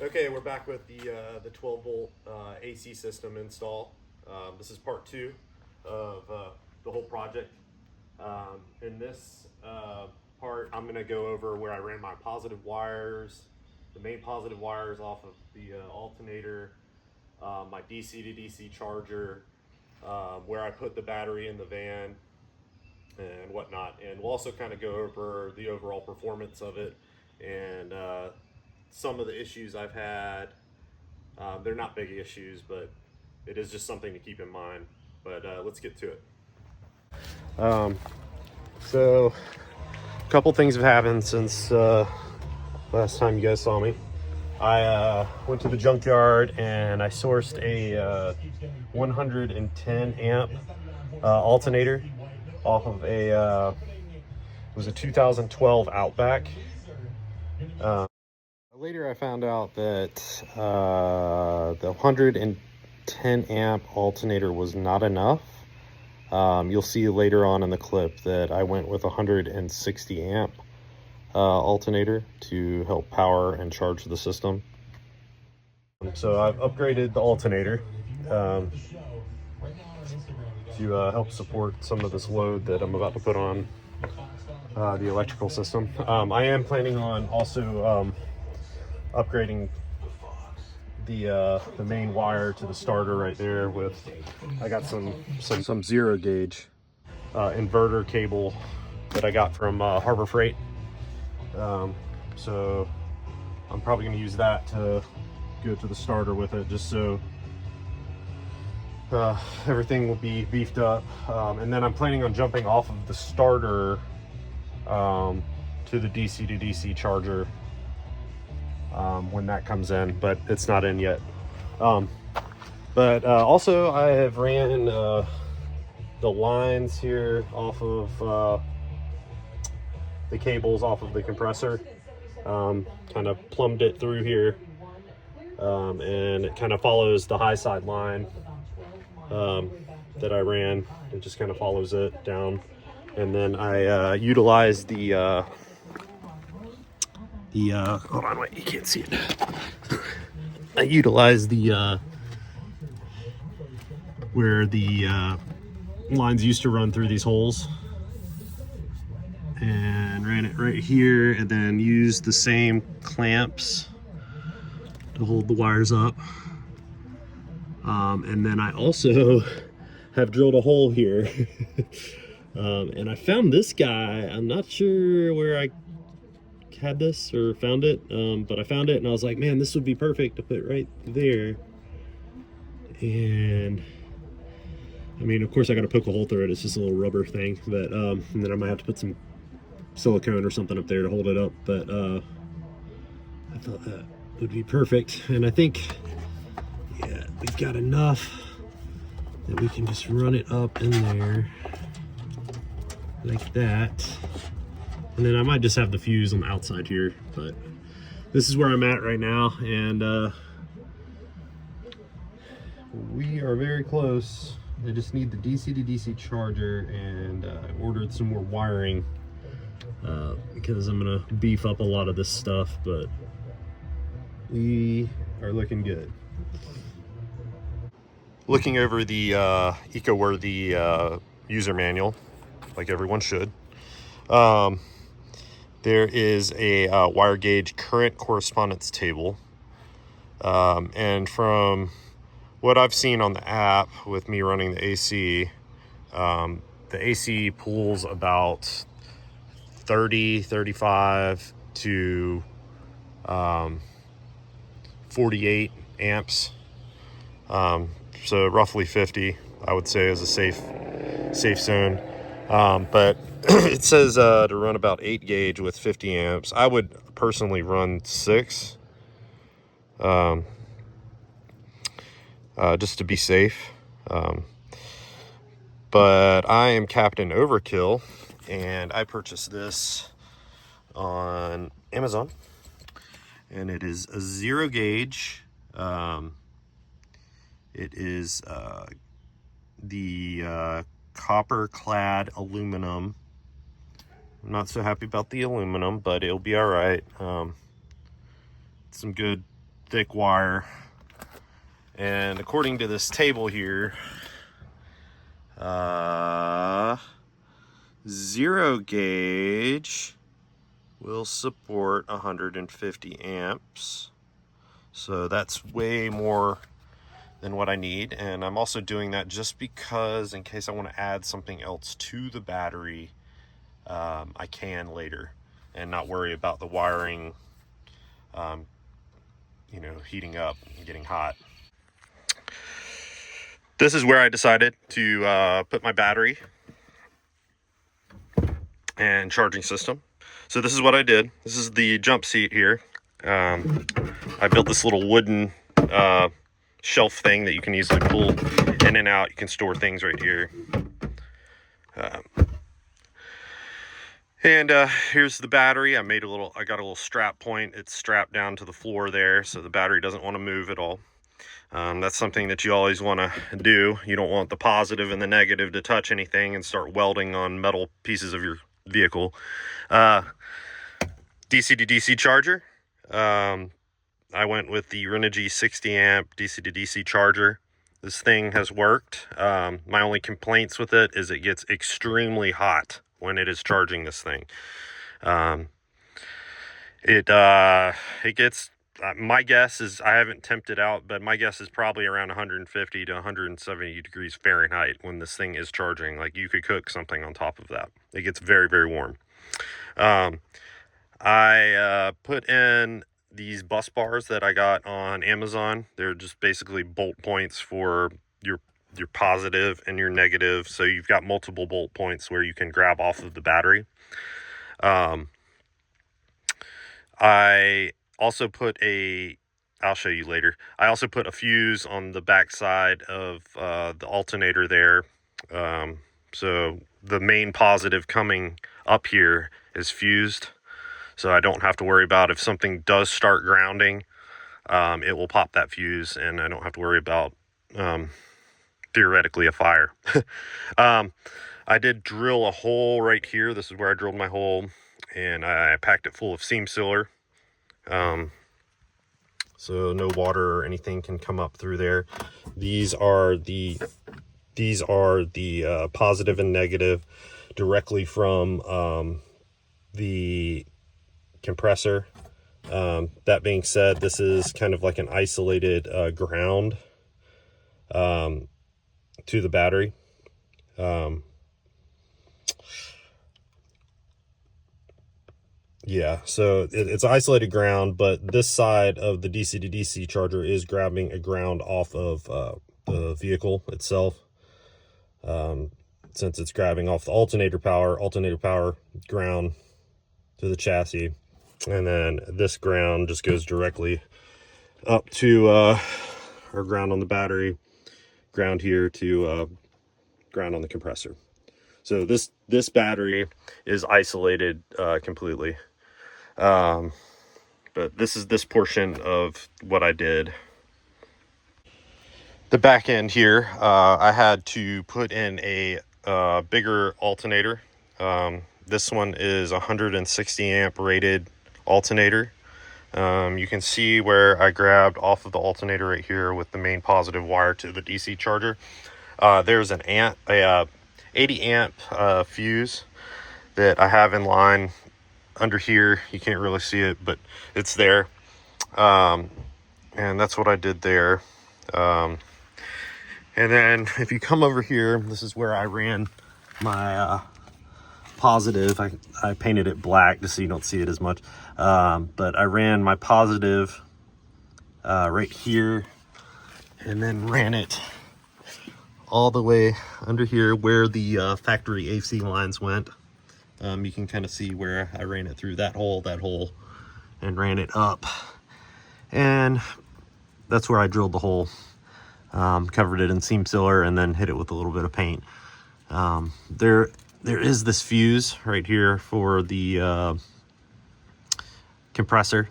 Okay, we're back with the 12 volt AC system install. This is part two of the whole project. In this part, I'm going to go over where I ran my positive wires, the main positive wires off of the alternator, my DC to DC charger, where I put the battery in the van, and whatnot. And we'll also kind of go over the overall performance of it and some of the issues I've had. They're not big issues, but it is just something to keep in mind. But let's get to it. So a couple things have happened since last time you guys saw me. I went to the junkyard and I sourced a 110 amp alternator off of it was a 2012 Outback. Later I found out that the 110 amp alternator was not enough. You'll see later on in the clip that I went with 160 amp alternator to help power and charge the system. So I've upgraded the alternator to help support some of this load that I'm about to put on the electrical system. I am planning on also upgrading the main wire to the starter right there with, I got some zero gauge inverter cable that I got from Harbor Freight. So I'm probably going to use that to go to the starter with it, just so everything will be beefed up. And then I'm planning on jumping off of the starter to the DC to DC charger when that comes in, but it's not in yet. But also I have ran the lines here off of the cables off of the compressor, kind of plumbed it through here, and it kind of follows the high side line that I ran. It just kind of follows it down, and then I utilized the hold on, wait, you can't see it. I utilized the where the lines used to run through these holes, and ran it right here, and then used the same clamps to hold the wires up. And then I also have drilled a hole here. And I found this guy. I'm not sure where I had this or found it, but I found it and I was like, man, this would be perfect to put right there. And I mean, of course I got to poke a hole through it. It's just a little rubber thing, but and then I might have to put some silicone or something up there to hold it up. But I thought that would be perfect, and I think, yeah, we've got enough that we can just run it up in there like that. And then I might just have the fuse on the outside here, but this is where I'm at right now, and we are very close. I just need the DC to DC charger, and I ordered some more wiring because I'm gonna beef up a lot of this stuff, but we are looking good. Looking over the EcoWorthy user manual, like everyone should. There is a wire gauge current correspondence table, and from what I've seen on the app with me running the AC, the AC pulls about 35 to 48 amps, so roughly 50 I would say is a safe zone. But it says to run about 8 gauge with 50 amps. I would personally run 6, just to be safe. But I am Captain Overkill, and I purchased this on Amazon, and it is a 0 gauge. It is the copper clad aluminum. I'm not so happy about the aluminum, but it'll be all right. Some good thick wire. And according to this table here, 0 gauge will support 150 amps. So that's way more than what I need. And I'm also doing that just because in case I want to add something else to the battery, I can later and not worry about the wiring, you know, heating up and getting hot. This is where I decided to put my battery and charging system. So this is what I did. This is the jump seat here. I built this little wooden shelf thing that you can easily pull in and out. You can store things right here. And here's the battery. I got a little strap point. It's strapped down to the floor there, so the battery doesn't want to move at all. That's something that you always want to do. You don't want the positive and the negative to touch anything and start welding on metal pieces of your vehicle. DC to DC charger. I went with the Renogy 60 amp DC to DC charger. This thing has worked. My only complaints with it is it gets extremely hot when it is charging this thing. It gets, my guess is, I haven't temped it out, but my guess is probably around 150 to 170 degrees Fahrenheit when this thing is charging. Like, you could cook something on top of that. It gets very, very warm. I put in these bus bars that I got on Amazon. They're just basically bolt points for your positive and your negative. So you've got multiple bolt points where you can grab off of the battery. I also put I'll show you later. I also put a fuse on the back side of the alternator there. So the main positive coming up here is fused. So I don't have to worry about if something does start grounding, it will pop that fuse and I don't have to worry about theoretically a fire. I did drill a hole right here. This is where I drilled my hole, and I packed it full of seam sealer. So no water or anything can come up through there. These are the positive and negative directly from the compressor. That being said, this is kind of like an isolated ground to the battery. Yeah, so it's isolated ground, but this side of the DC to DC charger is grabbing a ground off of the vehicle itself. Since it's grabbing off the alternator power ground to the chassis, and then this ground just goes directly up to our ground on the battery, ground here to ground on the compressor. So this battery is isolated completely. But this is this portion of what I did. The back end here, I had to put in a bigger alternator. This one is 160 amp rated alternator. You can see where I grabbed off of the alternator right here with the main positive wire to the DC charger. There's an 80 amp fuse that I have in line under here. You can't really see it, but it's there. And that's what I did there. And then if you come over here, this is where I ran my positive. I painted it black just so you don't see it as much. But I ran my positive right here, and then ran it all the way under here where the factory AC lines went. You can kind of see where I ran it through that hole, and ran it up. And that's where I drilled the hole. Covered it in seam sealer and then hit it with a little bit of paint. There is this fuse right here for the compressor.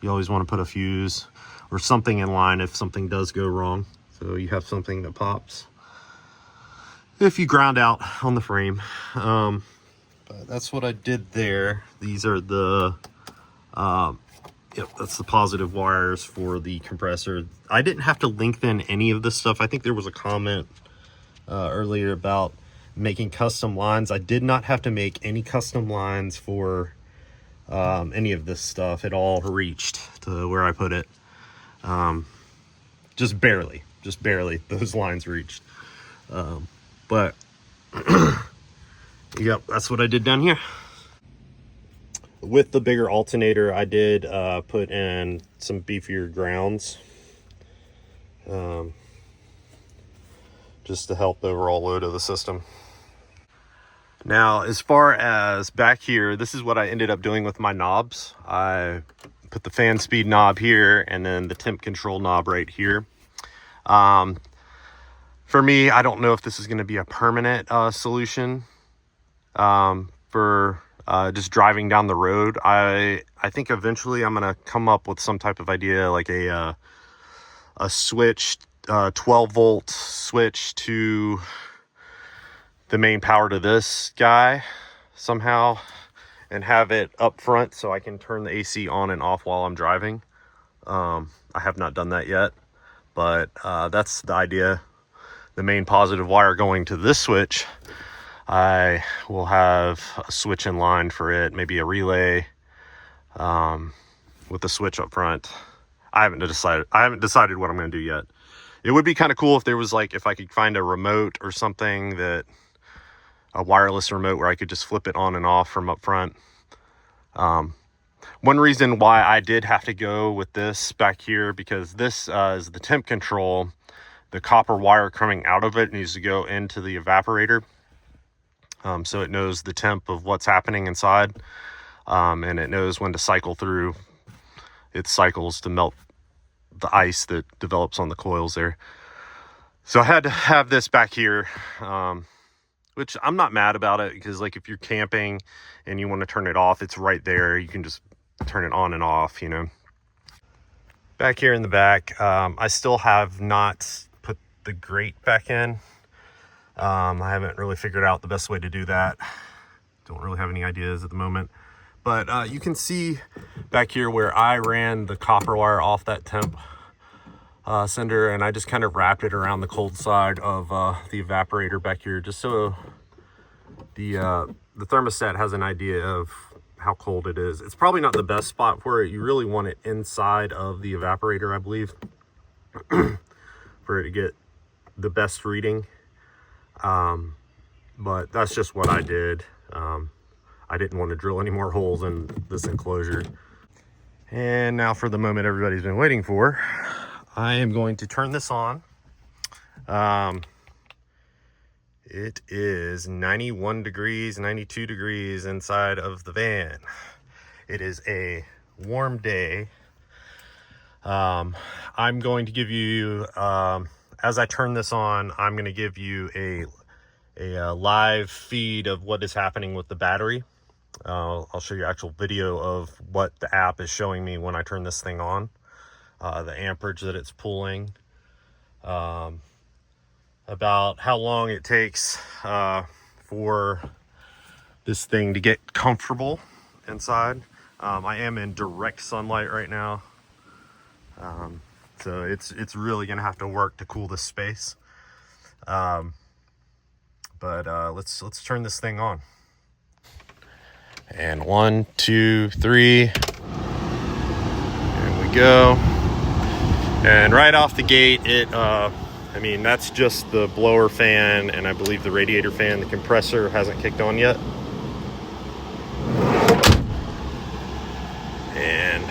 You always want to put a fuse or something in line if something does go wrong, so you have something that pops if you ground out on the frame. But that's what I did there. These are the Yep, that's the positive wires for the compressor. I didn't have to lengthen any of this stuff. I think there was a comment earlier about making custom lines. I did not have to make any custom lines for any of this stuff. It all reached to where I put it. Just barely those lines reached. But yep, that's what I did down here. With the bigger alternator, I did put in some beefier grounds, just to help the overall load of the system. Now, as far as back here, this is what I ended up doing with my knobs. I put the fan speed knob here and then the temp control knob right here. For me, I don't know if this is going to be a permanent solution for just driving down the road. I think eventually I'm going to come up with some type of idea, like a switch, 12 volt switch to the main power to this guy somehow, and have it up front so I can turn the AC on and off while I'm driving. I have not done that yet, but that's the idea. The main positive wire going to this switch, I will have a switch in line for it, maybe a relay with the switch up front. I haven't decided what I'm going to do yet. It would be kind of cool if there was, like, if I could find a remote or something, that a wireless remote where I could just flip it on and off from up front. One reason why I did have to go with this back here, because this is the temp control. The copper wire coming out of it needs to go into the evaporator, so it knows the temp of what's happening inside, and it knows when to cycle through its cycles to melt the ice that develops on the coils there. So I had to have this back here, which I'm not mad about it, because, like, if you're camping and you want to turn it off, it's right there. You can just turn it on and off, you know. Back here in the back, I still have not put the grate back in. I haven't really figured out the best way to do that. Don't really have any ideas at the moment. But you can see back here where I ran the copper wire off that temp sender, and I just kind of wrapped it around the cold side of the evaporator back here, just so the thermostat has an idea of how cold it is. It's probably not the best spot for it. You really want it inside of the evaporator, I believe, for it to get the best reading. But that's just what I did. I didn't want to drill any more holes in this enclosure. And now for the moment everybody's been waiting for. I am going to turn this on. It is 91 degrees, 92 degrees inside of the van. It is a warm day. I'm going to give you, as I turn this on, I'm going to give you a live feed of what is happening with the battery. I'll show you actual video of what the app is showing me when I turn this thing on, the amperage that it's pulling, about how long it takes for this thing to get comfortable inside. I am in direct sunlight right now, so it's really gonna have to work to cool this space. But let's turn this thing on. And 1, 2, 3. There we go. And right off the gate, I mean, that's just the blower fan, and I believe the radiator fan. The compressor hasn't kicked on yet. And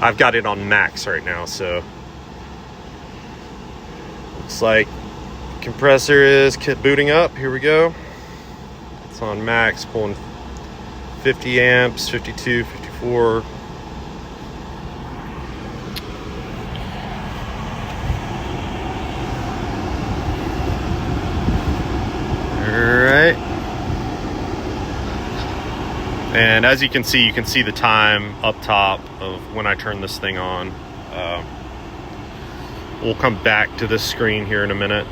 I've got it on max right now, so looks like compressor is booting up. Here we go. It's on max, pulling 50 amps, 52, 54. Alright. And as you can see the time up top of when I turn this thing on. We'll come back to this screen here in a minute.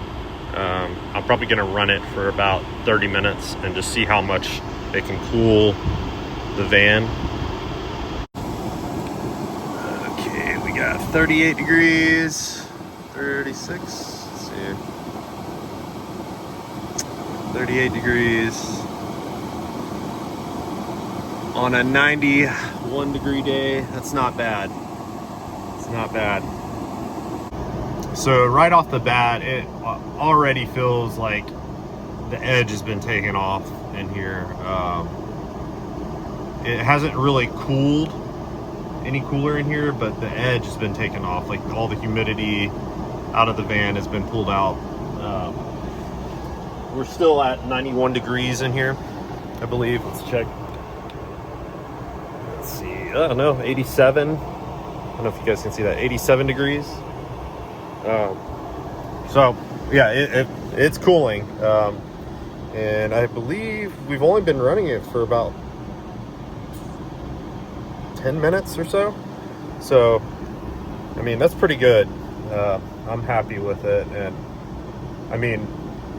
I'm probably going to run it for about 30 minutes and just see how much it can cool the van. 38 degrees, 36, let's see, 38 degrees on a 91 degree day. That's not bad. It's not bad. So right off the bat, it already feels like the edge has been taken off in here. It hasn't really cooled any cooler in here, but the edge has been taken off. Like all the humidity out of the van has been pulled out. We're still at 91 degrees in here, I believe. Let's check. Let's see. I don't know, 87. I don't know if you guys can see that. 87 degrees. So yeah, it's cooling. And I believe we've only been running it for about 10 minutes or so. So, I mean, that's pretty good. I'm happy with it. And I mean,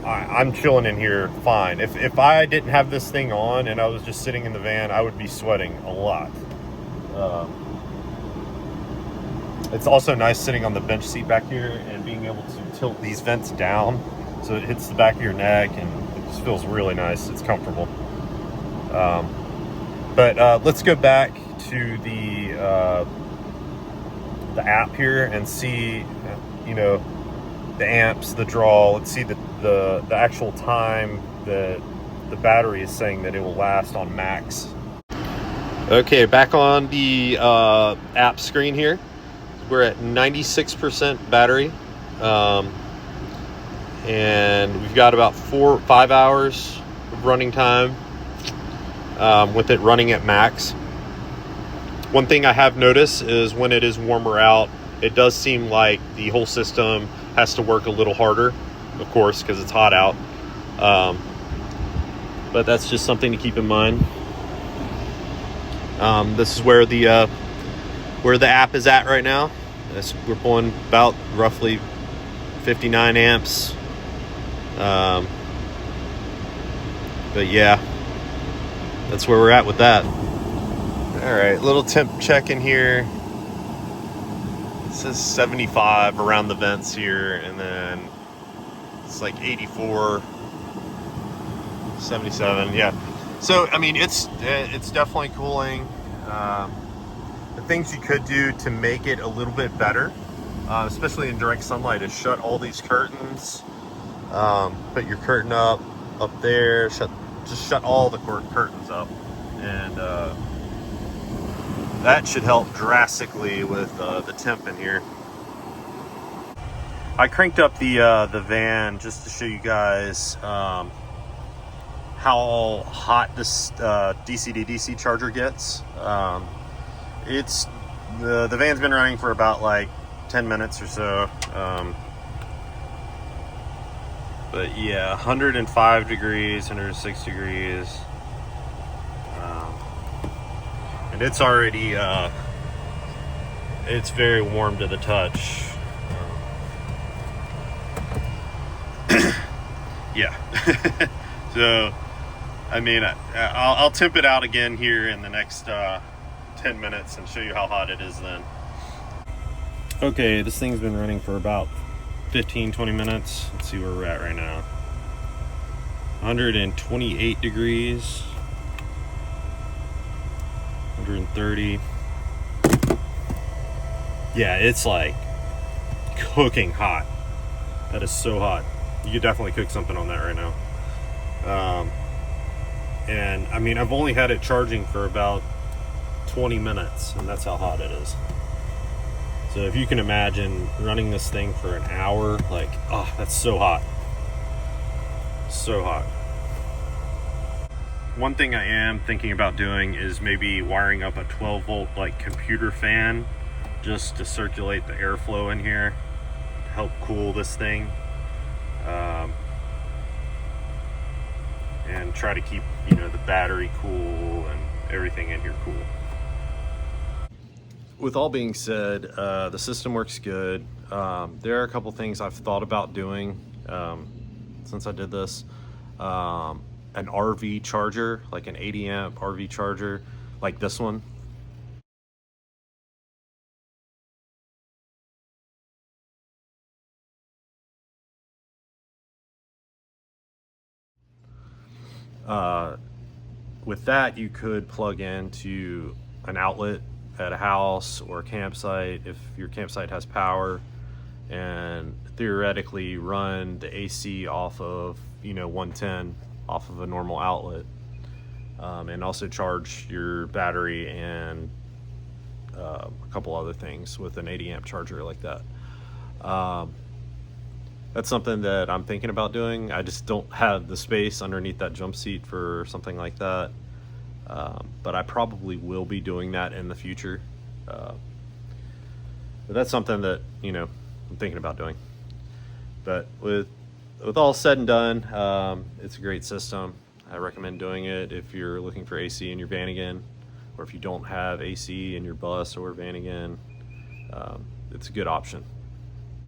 I'm chilling in here fine. If I didn't have this thing on and I was just sitting in the van, I would be sweating a lot. It's also nice sitting on the bench seat back here and being able to tilt these vents down so it hits the back of your neck, and it just feels really nice. It's comfortable. But let's go back to the app here and see, you know, the amps, the draw. Let's see the actual time that the battery is saying that it will last on max. Okay, back on the app screen here. We're at 96% battery, and we've got about 4-5 hours of running time with it running at max. One thing I have noticed is when it is warmer out, it does seem like the whole system has to work a little harder, of course, because it's hot out. But that's just something to keep in mind. This is where the app is at right now. We're pulling about roughly 59 amps. But yeah, that's where we're at with that. All right, little temp check in here. It says 75 around the vents here, and then it's like 84, 77. Yeah. So I mean, it's definitely cooling. The things you could do to make it a little bit better, especially in direct sunlight, is shut all these curtains. Put your curtain up there. Just shut all the curtains up, and that should help drastically with the temp in here. I cranked up the van just to show you guys how hot this DC to DC charger gets. It's the van's been running for about like 10 minutes or so. But yeah, 105 degrees, 106 degrees. And it's already, it's very warm to the touch. Yeah. So, I mean, I'll temp it out again here in the next 10 minutes and show you how hot it is then. Okay, this thing's been running for about 15-20 minutes. Let's see where we're at right now. 128 degrees, 130. Yeah, it's like cooking hot. That is so hot. You could definitely cook something on that right now. And I mean, I've only had it charging for about 20 minutes, and that's how hot it is. So if you can imagine running this thing for an hour, like, oh, that's so hot. So hot. One thing I am thinking about doing is maybe wiring up a 12 volt like computer fan just to circulate the airflow in here to help cool this thing. And try to keep, you know, the battery cool and everything in here cool. With all being said, the system works good. There are a couple things I've thought about doing since I did this. An RV charger, like an 80 amp RV charger, like this one. With that, you could plug into an outlet at a house or a campsite if your campsite has power, and theoretically run the AC off of 110 off of a normal outlet, and also charge your battery and a couple other things with an 80 amp charger like that. That's something that I'm thinking about doing. I just don't have the space underneath that jump seat for something like that. But I probably will be doing that in the future. But that's something that, I'm thinking about doing. But with all said and done, it's a great system. I recommend doing it if you're looking for AC in your van again, or if you don't have AC in your bus or van again. It's a good option.